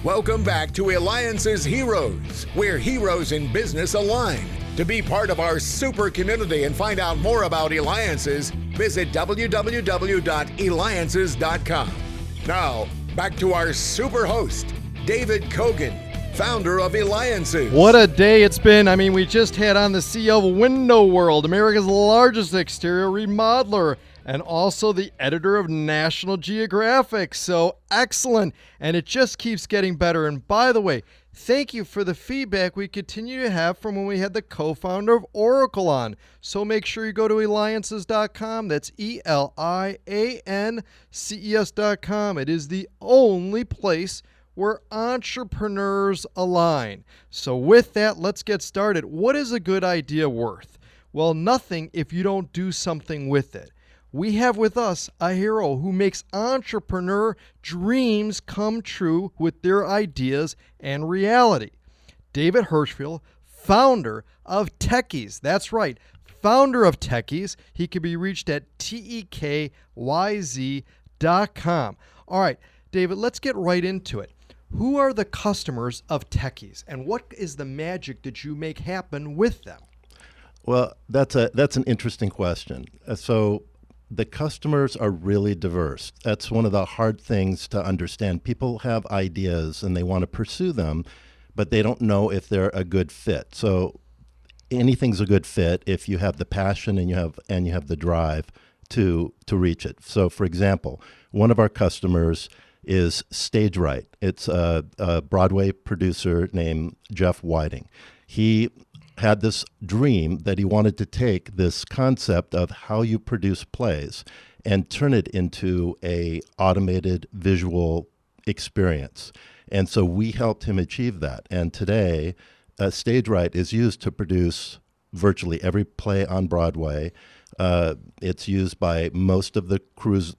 Welcome back to Eliances Heroes, where heroes in business align. To be part of our super community and find out more about Eliances, visit www.Eliances.com. Now, back to our super host, David Kogan, founder of Eliances. What a day it's been. I mean, we just had on the CEO of Window World, America's largest exterior remodeler, and also the editor of National Geographic. So excellent. And it just keeps getting better. And by the way, thank you for the feedback we continue to have from when we had the co-founder of Oracle on. So make sure you go to Eliances.com. That's Eliances.com. It is the only place where entrepreneurs align. So with that, let's get started. What is a good idea worth? Well, nothing if you don't do something with it. We have with us a hero who makes entrepreneur dreams come true with their ideas and reality. David Hirschfeld, founder of Tekyz. That's right, founder of Tekyz. He can be reached at Tekyz.com. All right, David, let's get right into it. Who are the customers of Tekyz, and what is the magic that you make happen with them? Well, that's an interesting question. So the customers are really diverse. That's one of the hard things to understand. People have ideas and they want to pursue them, but they don't know if they're a good fit. So anything's a good fit if you have the passion and you have the drive to reach it. So for example, one of our customers is StageRight. It's a Broadway producer named Jeff Whiting. He had this dream that he wanted to take this concept of how you produce plays and turn it into a automated visual experience. And so we helped him achieve that. And today, StageRight is used to produce virtually every play on Broadway. It's used by most of the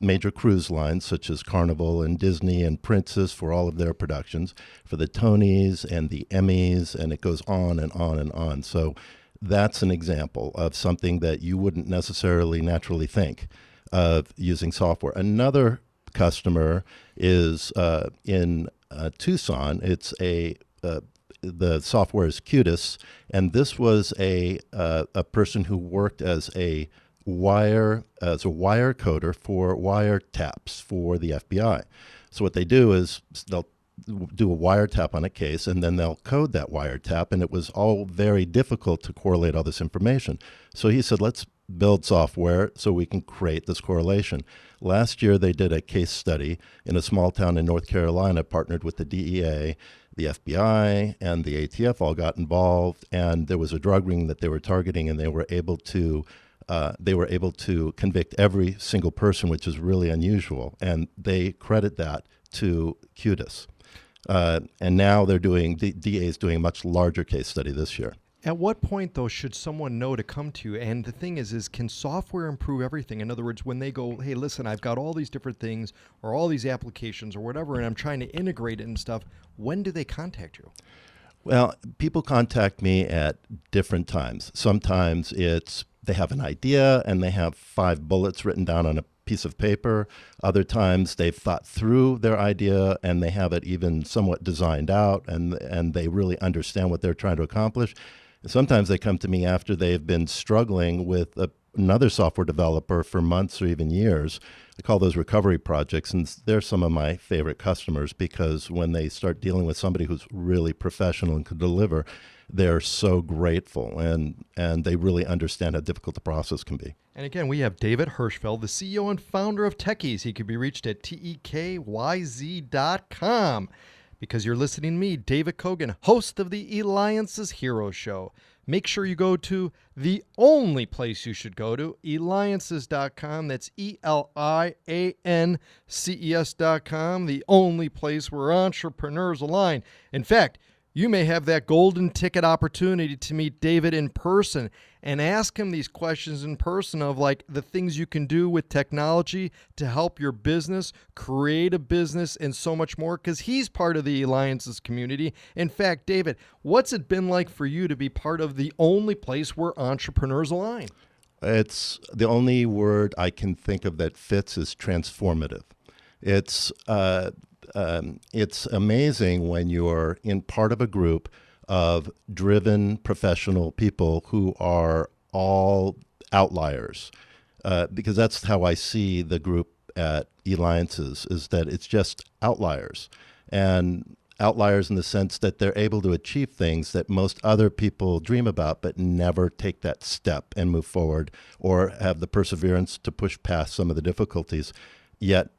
major cruise lines, such as Carnival and Disney and Princess, for all of their productions, for the Tonys and the Emmys, and it goes on and on and on. So that's an example of something that you wouldn't necessarily naturally think of using software. Another customer is in Tucson. It's the software is Tekyz, and this was a person who worked as a wire coder for wiretaps for the FBI. So what they do is they'll do a wiretap on a case, and then they'll code that wiretap, and it was all very difficult to correlate all this information. So he said, let's build software so we can create this correlation. Last year, they did a case study in a small town in North Carolina, partnered with the DEA, the FBI, and the ATF all got involved, and there was a drug ring that they were targeting, and they were able to convict every single person, which is really unusual, and they credit that to Tekyz. And now the DA is doing a much larger case study this year. At what point, though, should someone know to come to you? And the thing is can software improve everything? In other words, when they go, hey, listen, I've got all these different things or all these applications or whatever, and I'm trying to integrate it and stuff, when do they contact you? Well, people contact me at different times. Sometimes they have an idea and they have 5 bullets written down on a piece of paper. Other times they've thought through their idea and they have it even somewhat designed out, and they really understand what they're trying to accomplish. Sometimes they come to me after they've been struggling with another software developer for months or even years. I call those recovery projects, and they're some of my favorite customers because when they start dealing with somebody who's really professional and can deliver, they're so grateful, and they really understand how difficult the process can be. And again, we have David Hirschfeld, the CEO and founder of Tekyz. He can be reached at Tekyz.com. Because you're listening to me, David Kogan, host of the Eliances Hero Show. Make sure you go to the only place you should go to, Eliances.com. That's Eliances.com, the only place where entrepreneurs align. In fact, you may have that golden ticket opportunity to meet David in person and ask him these questions in person of like the things you can do with technology to help your business, create a business, and so much more, because he's part of the Eliances community. In fact, David, what's it been like for you to be part of the only place where entrepreneurs align? It's the only word I can think of that fits is transformative. It's it's amazing when you're in part of a group of driven professional people who are all outliers, because that's how I see the group at Eliances, is that it's just outliers. And outliers in the sense that they're able to achieve things that most other people dream about but never take that step and move forward or have the perseverance to push past some of the difficulties. Yet,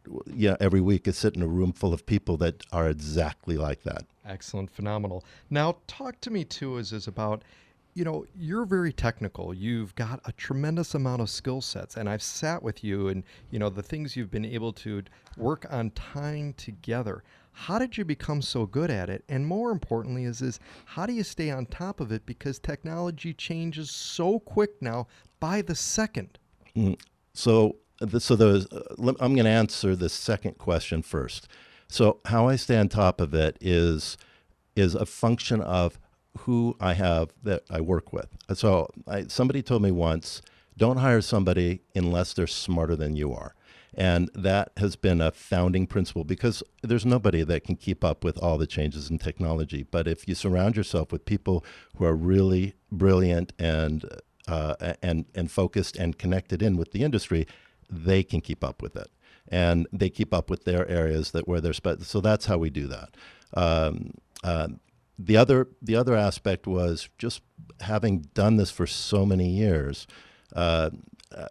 every week I sit in a room full of people that are exactly like that. Excellent, phenomenal. Now, talk to me too is about, you're very technical. You've got a tremendous amount of skill sets, and I've sat with you and, the things you've been able to work on tying together. How did you become so good at it? And more importantly is how do you stay on top of it? Because technology changes so quick now by the second. So I'm going to answer the second question first. So how I stay on top of it is a function of who I have that I work with. So somebody told me once, don't hire somebody unless they're smarter than you are. And that has been a founding principle because there's nobody that can keep up with all the changes in technology. But if you surround yourself with people who are really brilliant and focused and connected in with the industry, they can keep up with it. And they keep up with their areas where they're so that's how we do that. The other aspect was just having done this for so many years.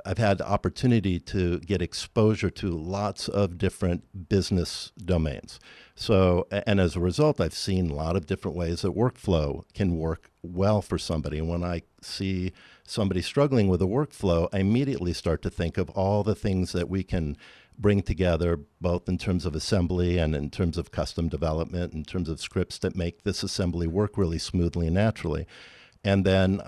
I've had the opportunity to get exposure to lots of different business domains. So, and as a result, I've seen a lot of different ways that workflow can work well for somebody. And when I see somebody struggling with a workflow, I immediately start to think of all the things that we can bring together, both in terms of assembly and in terms of custom development, in terms of scripts that make this assembly work really smoothly and naturally. And then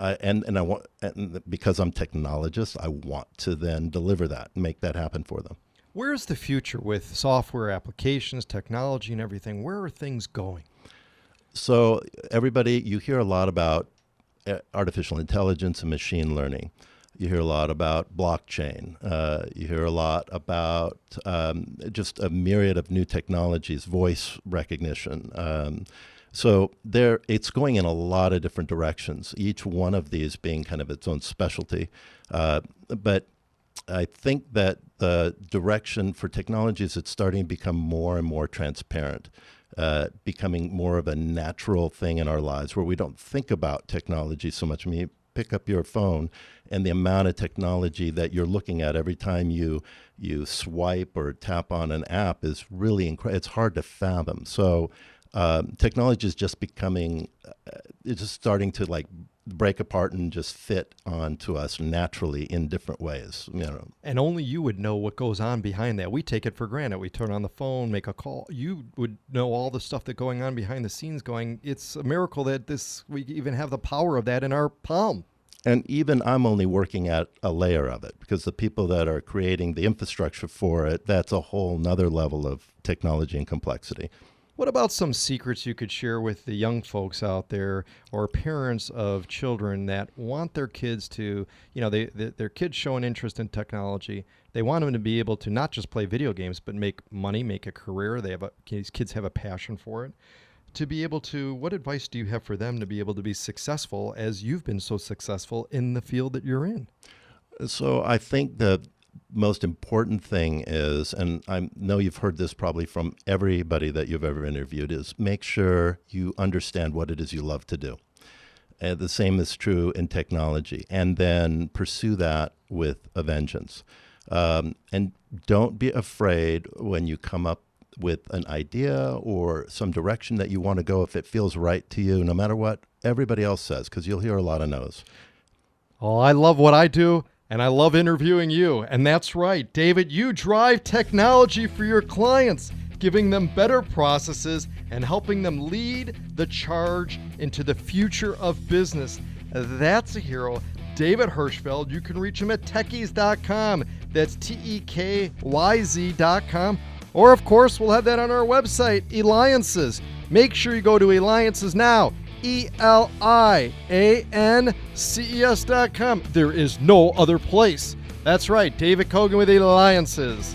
because I'm technologist, I want to then deliver that and make that happen for them. Where's the future with software applications, technology, and everything? Where are things going? So you hear a lot about artificial intelligence and machine learning. You hear a lot about blockchain. You hear a lot about just a myriad of new technologies, voice recognition. So it's going in a lot of different directions, each one of these being kind of its own specialty. But I think that the direction for technologies, it's starting to become more and more transparent, becoming more of a natural thing in our lives where we don't think about technology so much. I mean, you pick up your phone and the amount of technology that you're looking at every time you swipe or tap on an app is really incredible. It's hard to fathom. So technology is just becoming, it's just starting to like break apart and just fit onto us naturally in different ways. And only you would know what goes on behind that. We take it for granted. We turn on the phone, make a call. You would know all the stuff that's going on behind the scenes going, it's a miracle that we even have the power of that in our palm. And even I'm only working at a layer of it because the people that are creating the infrastructure for it, that's a whole nother level of technology and complexity. What about some secrets you could share with the young folks out there or parents of children that want their kids to, their kids show an interest in technology. They want them to be able to not just play video games, but make money, make a career. These kids have a passion for it. To be able to, what advice do you have for them to be able to be successful as you've been so successful in the field that you're in? So I think the most important thing is, and I know you've heard this probably from everybody that you've ever interviewed, is make sure you understand what it is you love to do. The same is true in technology, and then pursue that with a vengeance. And don't be afraid when you come up with an idea or some direction that you want to go if it feels right to you, no matter what everybody else says, because you'll hear a lot of no's. Oh, I love what I do. And I love interviewing you. And that's right, David, you drive technology for your clients, giving them better processes and helping them lead the charge into the future of business. That's a hero. David Hirschfeld. You can reach him at Tekyz.com. That's TEKYZ.com. Or, of course, we'll have that on our website, Eliances. Make sure you go to Eliances now. ELIANCES.com. There is no other place. That's right, David Kogan with Eliances.